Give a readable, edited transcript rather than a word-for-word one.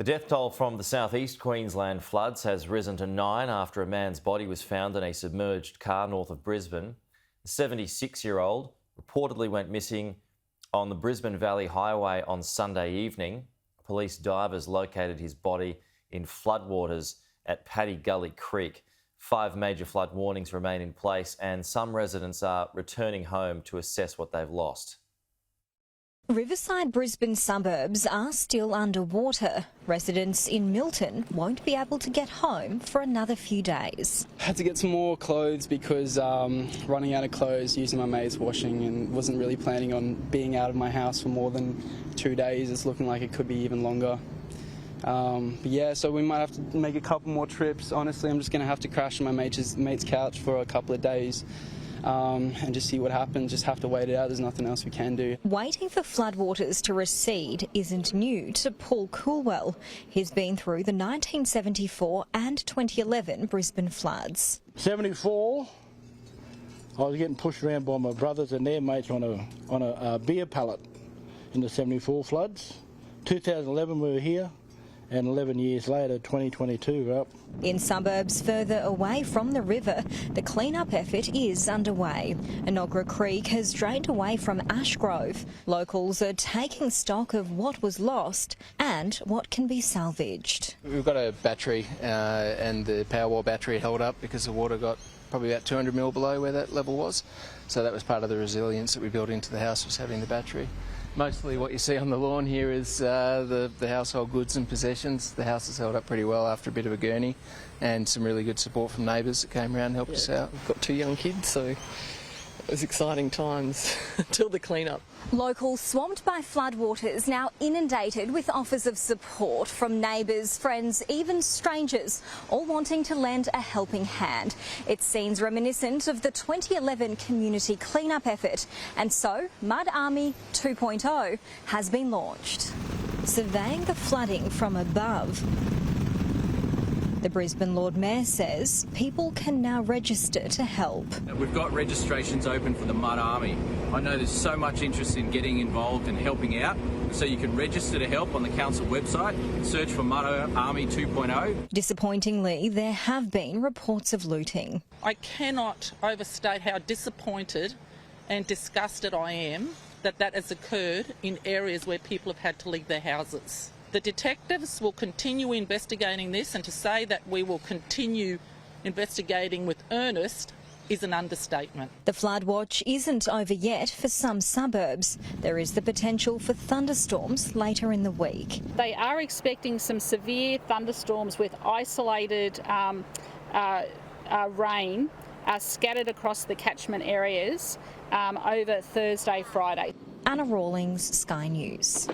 The death toll from the South East Queensland floods has risen to 9 after a man's body was found in a submerged car north of Brisbane. The 76-year-old reportedly went missing on the Brisbane Valley Highway on Sunday evening. Police divers located his body in floodwaters at Paddy Gully Creek. 5 major flood warnings remain in place and some residents are returning home to assess what they've lost. Riverside Brisbane suburbs are still underwater. Residents in Milton won't be able to get home for another few days. I had to get some more clothes because running out of clothes, using my mate's washing, and wasn't really planning on being out of my house for more than 2 days. It's looking like it could be even longer. But yeah, so we might have to make a couple more trips. Honestly, I'm just going to have to crash on my mate's couch for a couple of days. And just see what happens, just have to wait it out, there's nothing else we can do. Waiting for floodwaters to recede isn't new to Paul Coolwell. He's been through the 1974 and 2011 Brisbane floods. 74, I was getting pushed around by my brothers and their mates on a beer pallet in the 74 floods. 2011 we were here. And 11 years later, 2022, we're up. In suburbs further away from the river, the clean-up effort is underway. Enoggera Creek has drained away from Ashgrove. Locals are taking stock of what was lost and what can be salvaged. We've got a battery and the Powerwall battery held up because the water got probably about 200 mil below where that level was. So that was part of the resilience that we built into the house, was having the battery. Mostly what you see on the lawn here is the household goods and possessions. The house has held up pretty well after a bit of a gurney, and some really good support from neighbours that came around and helped us out. We've got 2 young kids, so it was exciting times until the clean-up. Locals swamped by floodwaters, now inundated with offers of support from neighbours, friends, even strangers, all wanting to lend a helping hand. It's scenes reminiscent of the 2011 community clean-up effort, and so Mud Army 2.0 has been launched. Surveying the flooding from above, the Brisbane Lord Mayor says people can now register to help. We've got registrations open for the Mud Army. I know there's so much interest in getting involved and helping out, so you can register to help on the council website, search for Mud Army 2.0. Disappointingly, there have been reports of looting. I cannot overstate how disappointed and disgusted I am that has occurred in areas where people have had to leave their houses. The detectives will continue investigating this, and to say that we will continue investigating with earnest is an understatement. The flood watch isn't over yet for some suburbs. There is the potential for thunderstorms later in the week. They are expecting some severe thunderstorms with isolated rain scattered across the catchment areas over Thursday, Friday. Anna Rawlings, Sky News.